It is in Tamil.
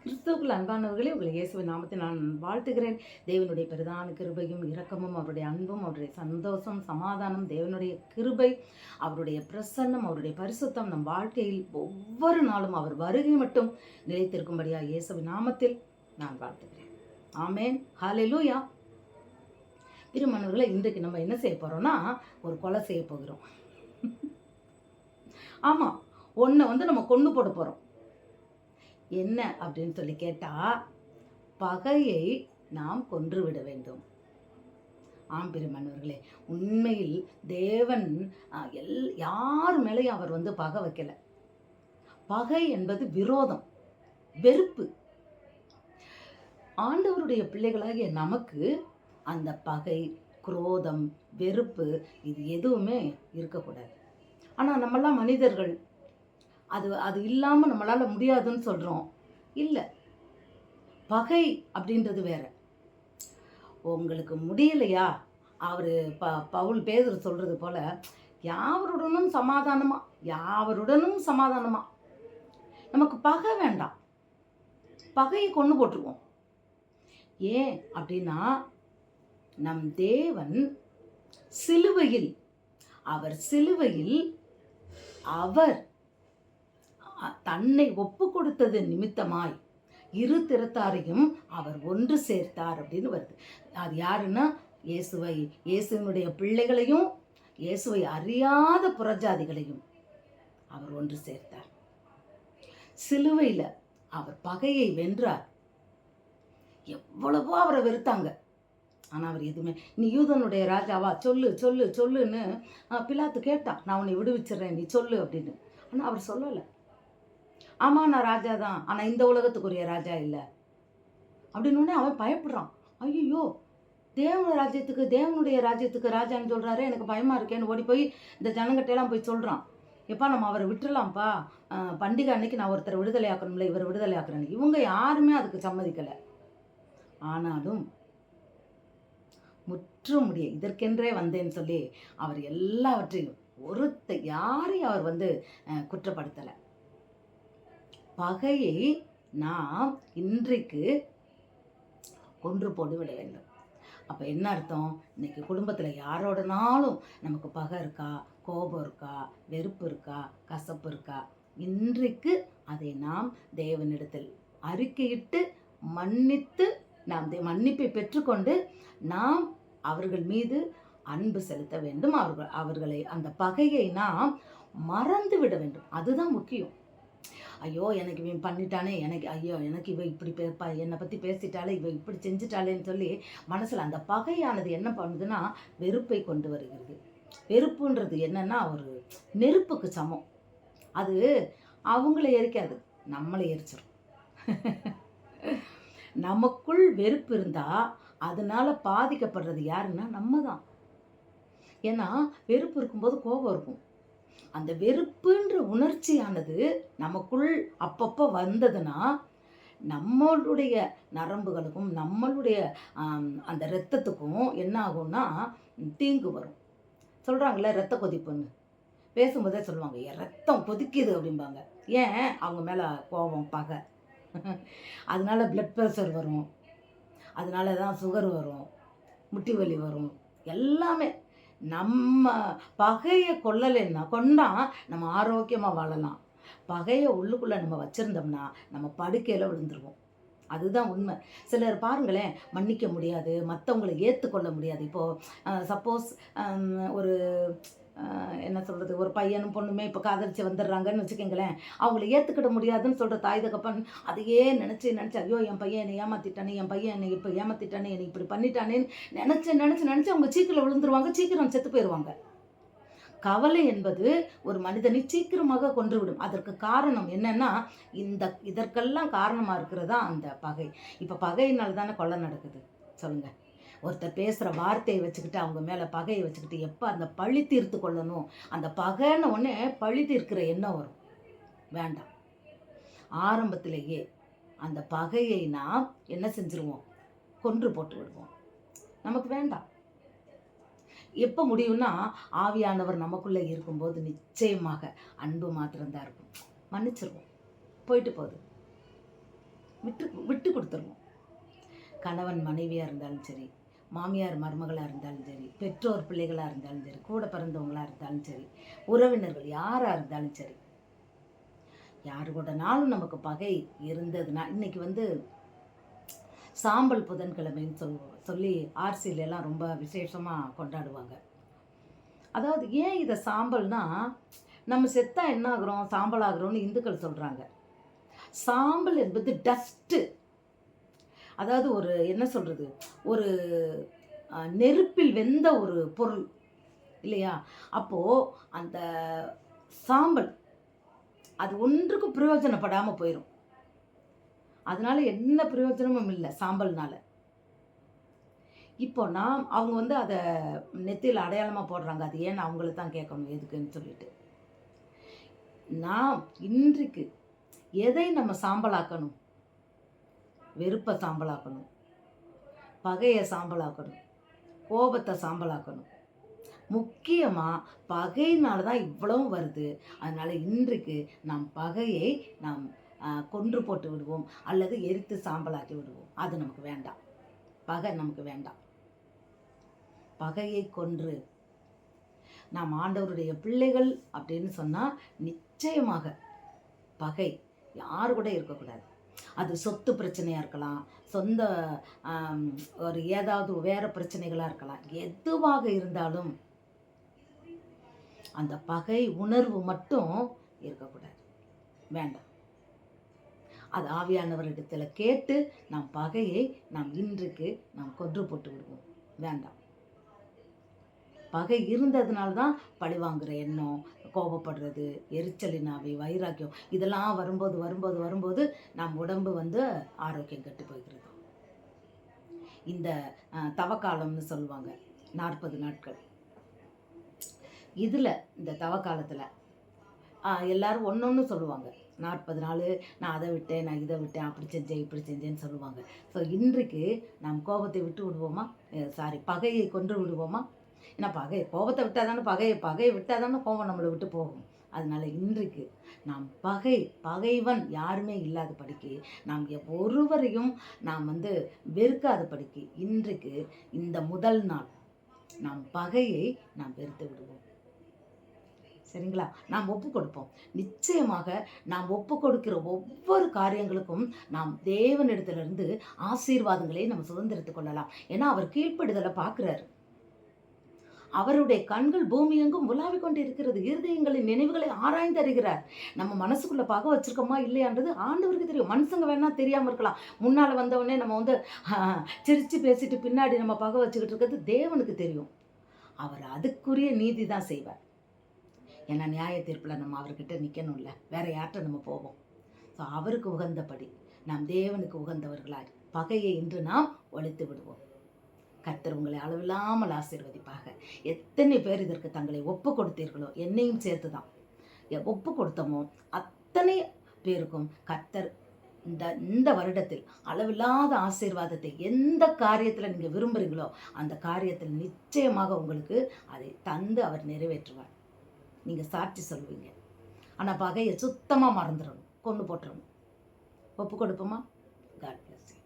கிறிஸ்துவுக்குள் அன்பானவர்களே, உங்களை இயேசுவின் நாமத்தில் நான் வாழ்த்துகிறேன். தேவனுடைய பிரதான கிருபையும் இரக்கமும் அவருடைய அன்பும் அவருடைய சந்தோஷம் சமாதானம், தேவனுடைய கிருபை, அவருடைய பிரசன்னம், அவருடைய பரிசுத்தம் நம் வாழ்க்கையில் ஒவ்வொரு நாளும் அவர் வருகை மட்டும் நிலைத்திருக்கும்படியா இயேசுவின் நாமத்தில் நான் வாழ்த்துகிறேன். ஆமேன். ஹல்லேலூயா. பிரியமானவர்களே, இன்றைக்கு நம்ம என்ன செய்ய போறோம்னா, ஒரு கொலை செய்ய போகிறோம். ஆமா, ஒன்றை நம்ம கொண்டு போட போறோம். என்ன அப்படின்னு சொல்லி கேட்டா, பகையை நாம் கொன்று விட வேண்டும். ஆம் பிரியமானவர்களே, உண்மையில் தேவன் யார் மேலேயும் அவர் பகை வைக்கல. பகை என்பது விரோதம், வெறுப்பு. ஆண்டவருடைய பிள்ளைகளாகிய நமக்கு அந்த பகை, குரோதம், வெறுப்பு இது எதுவுமே இருக்கக்கூடாது. ஆனால் நம்மெல்லாம் மனிதர்கள் அது இல்லாமல் நம்மளால் முடியாதுன்னு சொல்கிறோம். இல்லை, பகை அப்படின்றது வேற. உங்களுக்கு முடியலையா, அவர் பவுல் பேதுரு சொல்கிறது போல், யாவருடனும் சமாதானமாக நமக்கு பகை வேண்டாம். பகையை கொண்டு போட்டுருவோம். ஏன் அப்படின்னா, நம் தேவன் சிலுவையில் அவர் தன்னை ஒப்பு கொடுத்தது நிமித்தமாய் இரு திறத்தாரையும் அவர் ஒன்று சேர்த்தார் அப்படின்னு வருது. அது யாருன்னா, இயேசுவினுடைய பிள்ளைகளையும் இயேசுவை அறியாத புறஜாதிகளையும் அவர் ஒன்று சேர்த்தார். சிலுவையில் அவர் பகையை வென்றார். எவ்வளவோ அவரை வெறுத்தாங்க. ஆனால் அவர் எதுவுமே, நீ யூதனுடைய ராஜாவா, சொல்லுன்னு பிலாத்து கேட்டான். நான் உன்னை விடுவிச்சிடுறேன், நீ சொல்லு அப்படின்னு. ஆனால் அவர் சொல்லலை. ஆமாம், நான் ராஜா தான், ஆனால் இந்த உலகத்துக்குரிய ராஜா இல்லை அப்படின்னு அவன் பயப்படுறான். ஐயோ, தேவனுடைய ராஜ்யத்துக்கு ராஜான்னு சொல்கிறாரு, எனக்கு பயமாக இருக்கேன்னு ஓடி போய் இந்த ஜனங்கட்டையெல்லாம் போய் சொல்கிறான். எப்பா, நம்ம அவரை விட்டுடலாம்ப்பா, பண்டிகை அன்னைக்கு நான் ஒருத்தரை விடுதலை ஆக்கணும்ல, இவர் விடுதலை ஆக்குறேன்னு. இவங்க யாருமே அதுக்கு சம்மதிக்கலை. ஆனாலும் முற்றும் முடிய இதற்கென்றே வந்தேன்னு சொல்லி அவர் எல்லாவற்றையும் யாரையும் அவர் குற்றப்படுத்தலை. பகையை நாம் இன்றைக்கு கொன்று போட்டு விட வேண்டும். அப்போ என்ன அர்த்தம்? இன்னைக்கு குடும்பத்தில் யாரோடனாலும் நமக்கு பகை இருக்கா, கோபம் இருக்கா, வெறுப்பு இருக்கா, கசப்பு இருக்கா, இன்றைக்கு அதை நாம் தேவனிடத்தில் அறிக்கையிட்டு மன்னித்து நாம் மன்னிப்பை பெற்றுக்கொண்டு நாம் அவர்கள் மீது அன்பு செலுத்த வேண்டும். அவர்களை அந்த பகையை நாம் மறந்து விட வேண்டும். அதுதான் முக்கியம். ஐயோ, எனக்கு இவன் பண்ணிட்டானே, எனக்கு இவ இப்படி என்னை பற்றி பேசிட்டாலே, இவ இப்படி செஞ்சுட்டாளேன்னு சொல்லி மனசில் அந்த பகையானது என்ன பண்ணுதுன்னா வெறுப்பை கொண்டு வருகிறது. வெறுப்புன்றது என்னன்னா ஒரு நெருப்புக்கு சமம். அது அவங்கள எரிக்காது, நம்மளை எரிச்சிடும். நமக்குள் வெறுப்பு இருந்தால் அதனால பாதிக்கப்படுறது யாருன்னா நம்ம தான். ஏன்னா வெறுப்பு இருக்கும்போது கோபம் இருக்கும். அந்த வெறுப்புன்ற உணர்ச்சியானது நமக்குள் அப்பப்போ வந்ததுன்னா நம்மளுடைய நரம்புகளுக்கும் நம்மளுடைய அந்த இரத்தத்துக்கும் என்ன ஆகும்னா தீங்கு வரும். சொல்கிறாங்களே இரத்த கொதிப்புன்னு, பேசும்போதே சொல்லுவாங்க, ரத்தம் கொதிக்குது அப்படிம்பாங்க. ஏன்? அவங்க மேலே கோபம், பகை. அதனால பிளட் ப்ரெஷர் வரும், அதனால தான் சுகர் வரும், முட்டி வலி வரும். எல்லாமே நம்ம பகையை கொண்டா நம்ம ஆரோக்கியமாக வாழலாம். பகையை உள்ளுக்குள்ளே நம்ம வச்சுருந்தோம்னா நம்ம படுக்கையில் விழுந்துருவோம். அதுதான் உண்மை. சிலர் பாருங்களேன், மன்னிக்க முடியாது, மற்றவங்களை ஏற்றுக்கொள்ள முடியாது. இப்போது சப்போஸ் ஒரு என்ன சொல்கிறது, ஒரு பையனும் பொண்ணுமே இப்போ காதலிச்சு வந்துடுறாங்கன்னு வச்சுக்கோங்களேன். அவங்கள ஏற்றுக்கிட முடியாதுன்னு சொல்கிற தாய் தகப்பன் அதையே நினச்சி ஐயோ, என் பையன் என்னை ஏமாற்றிட்டானே, என் பையன் என்னை இப்போ ஏமாற்றிட்டானே, என்னை இப்படி பண்ணிட்டானேன்னு நினச்சி அவங்க சீக்கிரம் விழுந்துருவாங்க, சீக்கிரம் செத்து போயிடுவாங்க. கவலை என்பது ஒரு மனிதனை சீக்கிரமாக கொன்றுவிடும். அதற்கு காரணம் என்னன்னா, இதற்கெல்லாம் காரணமாக இருக்கிறதா அந்த பகை. இப்போ பகையினால் தானே கொலை நடக்குது. சொல்லுங்கள். ஒருத்தர் பேசுகிற வார்த்தையை வச்சுக்கிட்டு அவங்க மேலே பகையை வச்சுக்கிட்டு எப்போ அந்த பழி தீர்த்து கொள்ளணும், அந்த பகைன்னு ஒன்று பழி தீர்க்கிற எண்ணம் வரும். வேண்டாம். ஆரம்பத்திலேயே அந்த பகையை நாம் என்ன செஞ்சுருவோம்? கொன்று போட்டு விடுவோம். நமக்கு வேண்டாம். எப்போ முடியும்னா, ஆவியானவர் நமக்குள்ளே இருக்கும்போது நிச்சயமாக அன்பு மாத்திரம்தான் இருக்கும். மன்னிச்சிருவோம், போயிட்டு போகுது. விட்டு விட்டு கொடுத்துருவோம். கணவன் மனைவியாக இருந்தாலும் சரி, மாமியார் மருமகளாக இருந்தாலும் சரி, பெற்றோர் பிள்ளைகளாக இருந்தாலும் சரி, கூட பிறந்தவங்களாக இருந்தாலும் சரி, உறவினர்கள் யாராக இருந்தாலும் சரி, யாரு கூடனாலும் நமக்கு பகை இருந்ததுன்னா, இன்னைக்கு வந்து சாம்பல் புதன்கிழமைன்னு சொல்லி ஆர்சியிலலாம் ரொம்ப விசேஷமாக கொண்டாடுவாங்க. அதாவது ஏன் இதை சாம்பல்னா, நம்ம செத்தா என்ன ஆகுறோம், சாம்பல் ஆகுறோம்னு இந்துக்கள் சொல்கிறாங்க. சாம்பல் என்பது டஸ்ட்டு. அதாவது ஒரு என்ன சொல்கிறது, ஒரு நெருப்பில் வெந்த ஒரு பொருள் இல்லையா? அப்போது அந்த சாம்பல் அது ஒன்றுக்கும் பிரயோஜனப்படாமல் போயிடும். அதனால என்ன பிரயோஜனமும் இல்லை சாம்பல்னால. இப்போ அவங்க வந்து அதை நெத்தியில் அடையாளமாக போடுறாங்க. அது ஏன்னு அவங்கள தான் கேட்கணும் எதுக்குன்னு சொல்லிட்டு. நாம் இன்றைக்கு எதை நம்ம சாம்பலாக்கணும்? வெறுப்பை சாம்பலாக்கணும், பகையை சாம்பலாக்கணும், கோபத்தை சாம்பலாக்கணும். முக்கியமாக பகையினால தான் இவ்வளவும் வருது. அதனால் இன்றைக்கு நாம் பகையை நாம் கொன்று போட்டு விடுவோம், அல்லது எரித்து சாம்பலாக்கி விடுவோம். அது நமக்கு வேண்டாம். பகை நமக்கு வேண்டாம். பகையை கொன்று நாம் ஆண்டவருடைய பிள்ளைகள் அப்படின்னு சொன்னால் நிச்சயமாக பகை யாரு கூட இருக்கக்கூடாது. அது சொத்து பிரச்சனையாக இருக்கலாம், சொந்த ஒரு ஏதாவது வேறு பிரச்சனைகளாக இருக்கலாம். எதுவாக இருந்தாலும் அந்த பகை உணர்வு மட்டும் இருக்கக்கூடாது, வேண்டாம். அது ஆவியானவரிடத்தில் கேட்டு நாம் பகையை நாம் இன்றைக்கு நாம் கொன்று போட்டு விடுவோம், வேண்டாம். பகை இருந்ததுனால தான் பழிவாங்குற எண்ணம், கோபப்படுறது, எரிச்சலினாவே, வைராக்கியம் இதெல்லாம் வரும்போது வரும்போது வரும்போது நம் உடம்பு வந்து ஆரோக்கியம் கெட்டு போய்கிறது. இந்த தவக்காலம்னு சொல்லுவாங்க, 40 நாட்கள். இதில் இந்த தவக்காலத்தில் எல்லாரும் ஒன்று சொல்லுவாங்க. 40 நாள் நான் அதை விட்டேன், நான் இதை விட்டேன், அப்படி செஞ்சேன், இப்படி செஞ்சேன்னு சொல்லுவாங்க. ஸோ இன்றைக்கு நாம் கோபத்தை விட்டு விடுவோமா? பகையை கொன்று விடுவோமா? ஏன்னா கோபத்தை விட்டால் தானே பகையை விட்டால் தானே கோபம் நம்மளை விட்டு போகும். அதனால் இன்றைக்கு நாம் பகைவன் யாருமே இல்லாத படிக்கு, நாம் ஒருவரையும் நாம் வந்து வெறுக்காத படிக்கு இன்றைக்கு இந்த முதல் நாள் நாம் பகையை நாம் வெறுத்து விடுவோம். சரிங்களா? நாம் ஒப்பு கொடுப்போம். நிச்சயமாக நாம் ஒப்பு கொடுக்கிற ஒவ்வொரு காரியங்களுக்கும் நாம் தேவனிடத்திலிருந்து ஆசீர்வாதங்களை நம்ம சுதந்திரத்து கொள்ளலாம். ஏன்னா அவர் கீழ்ப்படுதலை பார்க்குறாரு. அவருடைய கண்கள் பூமி எங்கும் உலாவிக் கொண்டு இருக்கிறது. இருதயங்களின் நினைவுகளை ஆராய்ந்து அறிகிறார். நம்ம மனசுக்குள்ள பகை வச்சிருக்கோமா இல்லையான்றது ஆண்டவருக்கு தெரியும். மனுஷங்க வேணா தெரியாமல் இருக்கலாம். முன்னால் வந்தவொடனே நம்ம வந்து சிரித்து பேசிட்டு பின்னாடி நம்ம பகை வச்சுக்கிட்டு இருக்கிறது தேவனுக்கு தெரியும். அவர் அதுக்குரிய நீதி தான் செய்வார். ஏன்னா நியாய தீர்ப்பில் நம்ம அவர்கிட்ட நிற்கணும்ல, வேற யார்கிட்ட நம்ம போவோம்? ஸோ அவருக்கு உகந்தபடி நாம் தேவனுக்கு உகந்தவர்களாய் பகையை இன்று நாம் ஒழித்து விடுவோம். கர்த்தர் உங்களை அளவில்லாமல் ஆசீர்வதிப்பாக. எத்தனை பேர் இதற்கு தங்களை ஒப்பு கொடுத்தீர்களோ, என்னையும் சேர்த்து தான் ஒப்பு கொடுத்தோமோ அத்தனை பேருக்கும் கர்த்தர் இந்த வருடத்தில் அளவில்லாத ஆசீர்வாதத்தை எந்த காரியத்தில் நீங்கள் விரும்புகிறீங்களோ அந்த காரியத்தில் நிச்சயமாக உங்களுக்கு அதை தந்து அவர் நிறைவேற்றுவார். நீங்கள் சாட்சி சொல்லுவீங்க. ஆனால் பகையை சுத்தமாக மறந்துடணும், கொண்டு போட்டுறணும். ஒப்பு கொடுப்போமா? God bless you.